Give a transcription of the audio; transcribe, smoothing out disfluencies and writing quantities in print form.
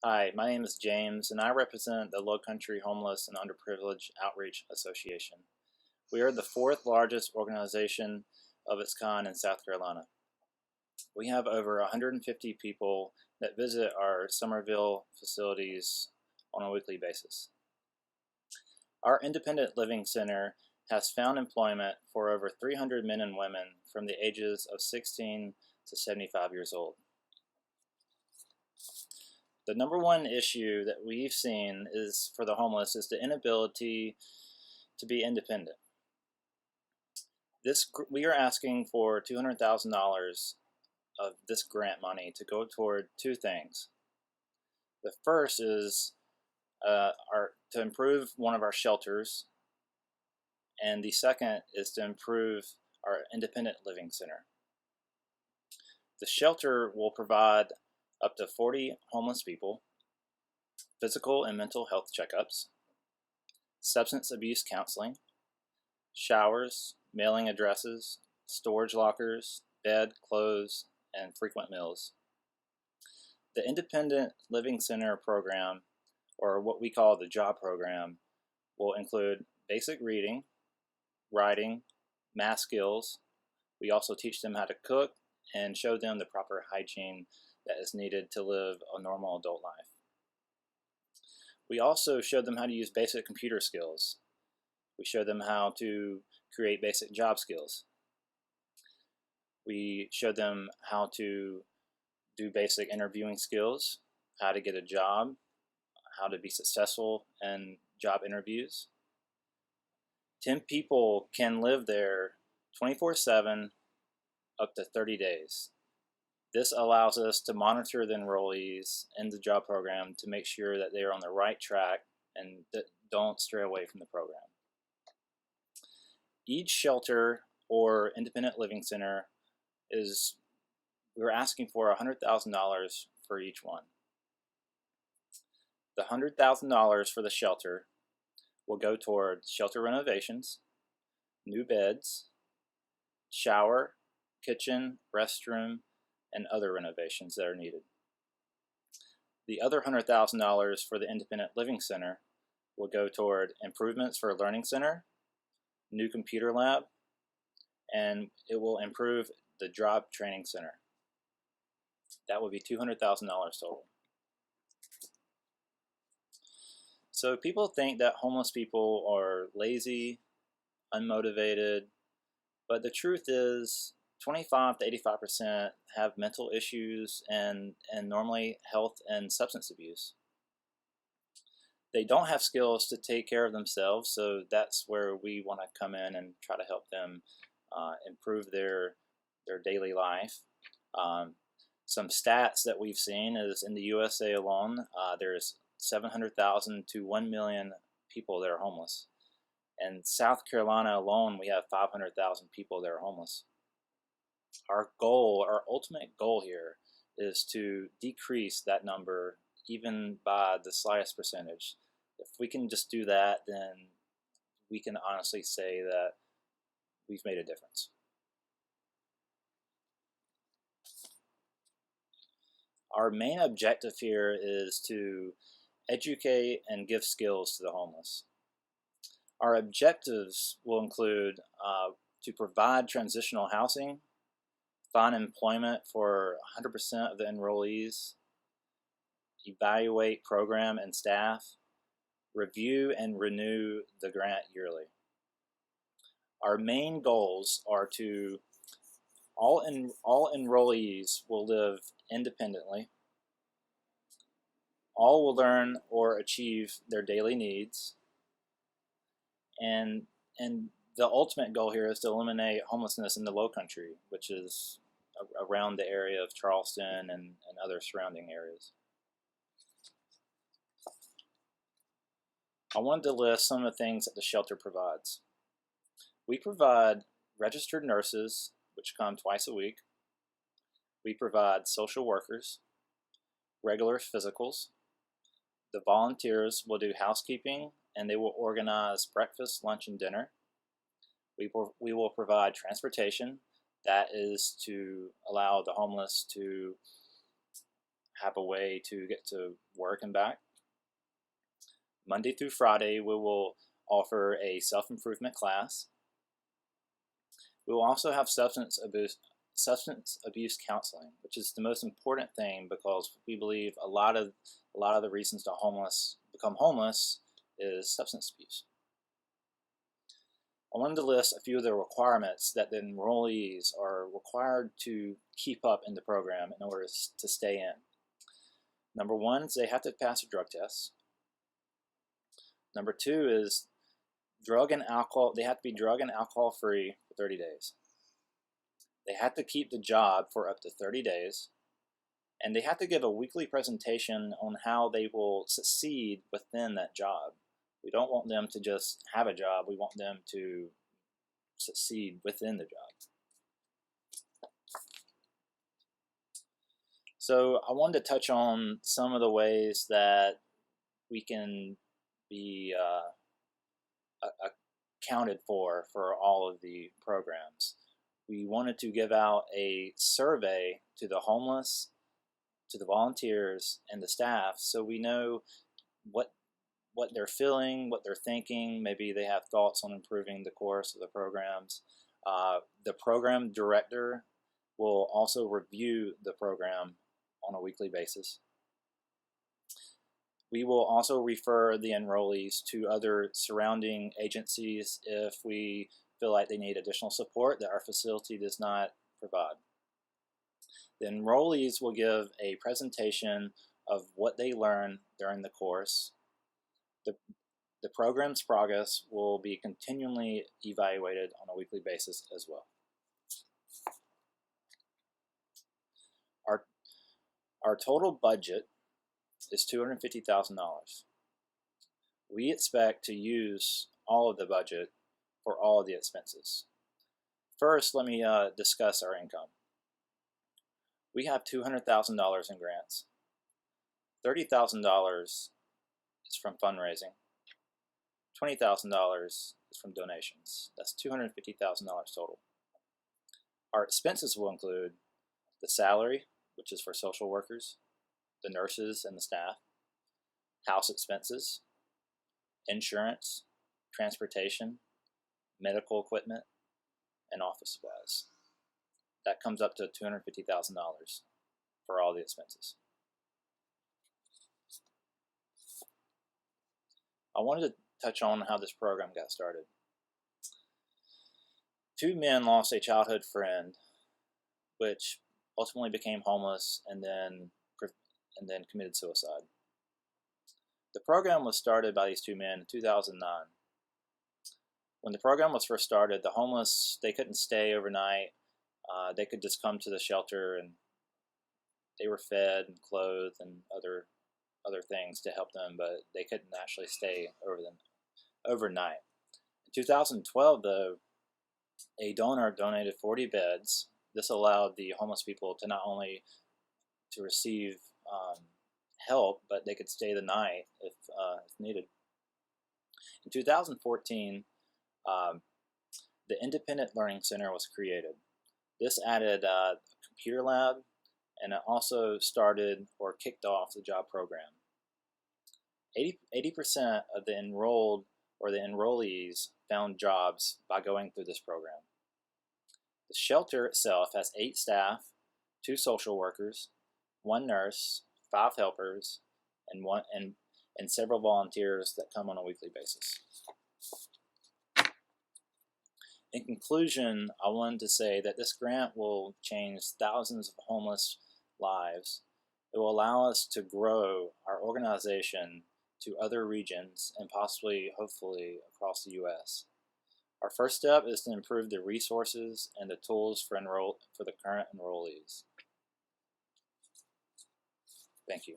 Hi, my name is James, and I represent the Low Country Homeless and Underprivileged Outreach Association. We are the fourth largest organization of its kind in South Carolina. We have over 150 people that visit our Summerville facilities on a weekly basis. Our independent living center has found employment for over 300 men and women from the ages of 16 to 75 years old. The number one issue that we've seen is for the homeless is the inability to be independent. We are asking for $200,000 of this grant money to go toward two things. The first is to improve one of our shelters, and the second is to improve our independent living center. The shelter will provide up to 40 homeless people physical and mental health checkups, substance abuse counseling, showers, mailing addresses, storage lockers, bed, clothes, and frequent meals. The Independent Living Center program, or what we call the JOB program, will include basic reading, writing, math skills. We also teach them how to cook and show them the proper hygiene that is needed to live a normal adult life. We also show them how to use basic computer skills. We show them how to create basic job skills. We show them how to do basic interviewing skills, how to get a job, how to be successful in job interviews. 10 people can live there 24/7 up to 30 days. This allows us to monitor the enrollees in the job program to make sure that they are on the right track and that don't stray away from the program. Each shelter or independent living center we're asking for $100,000 for each one. The $100,000 for the shelter will go toward shelter renovations, new beds, shower, kitchen, restroom, and other renovations that are needed. The other $100,000 for the Independent Living Center will go toward improvements for a learning center, new computer lab, and it will improve the job training center. That will be $200,000 total. So people think that homeless people are lazy, unmotivated, but the truth is 25 to 85% have mental issues and normally health and substance abuse. They don't have skills to take care of themselves, so that's where we want to come in and try to help them improve their daily life. Some stats that we've seen is in the USA alone, there's 700,000 to 1 million people that are homeless. In South Carolina alone, we have 500,000 people that are homeless. Our ultimate goal here is to decrease that number even by the slightest percentage. If we can just do that, then we can honestly say that we've made a difference. Our main objective here is to educate and give skills to the homeless. Our objectives will include to provide transitional housing, find employment for 100% of the enrollees, evaluate program and staff, review and renew the grant yearly. Our main goals are to all enrollees will live independently. All will learn or achieve their daily needs. And the ultimate goal here is to eliminate homelessness in the Low Country, which is around the area of Charleston and other surrounding areas. I wanted to list some of the things that the shelter provides. We provide registered nurses, which come twice a week. We provide social workers, regular physicals. The volunteers will do housekeeping and they will organize breakfast, lunch, and dinner. We will provide transportation. That is to allow the homeless to have a way to get to work and back. Monday through Friday, we will offer a self-improvement class. We will also have substance abuse counseling, which is the most important thing because we believe a lot of the reasons to become homeless is substance abuse. I wanted to list a few of the requirements that the enrollees are required to keep up in the program in order to stay in. Number one is they have to pass a drug test. Number two is they have to be drug and alcohol free for 30 days. They have to keep the job for up to 30 days. And they have to give a weekly presentation on how they will succeed within that job. We don't want them to just have a job. We want them to succeed within the job. So I wanted to touch on some of the ways that we can be accounted for all of the programs. We wanted to give out a survey to the homeless, to the volunteers, and the staff so we know what they're feeling, what they're thinking. Maybe they have thoughts on improving the course of the programs. The program director will also review the program on a weekly basis. We will also refer the enrollees to other surrounding agencies if we feel like they need additional support that our facility does not provide. The enrollees will give a presentation of what they learn during the course. The program's progress will be continually evaluated on a weekly basis as well. Our total budget is $250,000. We expect to use all of the budget for all of the expenses. First, let me discuss our income. We have $200,000 in grants. $30,000 is from fundraising. $20,000 is from donations. That's $250,000 total. Our expenses will include the salary, which is for social workers, the nurses and the staff, house expenses, insurance, transportation, medical equipment, and office supplies. That comes up to $250,000 for all the expenses. I wanted to touch on how this program got started. Two men lost a childhood friend, which ultimately became homeless and then committed suicide. The program was started by these two men in 2009. When the program was first started, the homeless, they couldn't stay overnight. They could just come to the shelter and they were fed and clothed and other things to help them, but they couldn't actually stay overnight. In 2012, though, a donor donated 40 beds. This allowed the homeless people to not only to receive help, but they could stay the night if needed. In 2014, the Independent Learning Center was created. This added a computer lab, and it also started or kicked off the job program. 80% of the enrolled or the enrollees found jobs by going through this program. The shelter itself has 8 staff, 2 social workers, 1 nurse, 5 helpers, and several volunteers that come on a weekly basis. In conclusion, I wanted to say that this grant will change thousands of homeless lives. It will allow us to grow our organization to other regions and possibly, hopefully, across the U.S. Our first step is to improve the resources and the tools for the current enrollees. Thank you.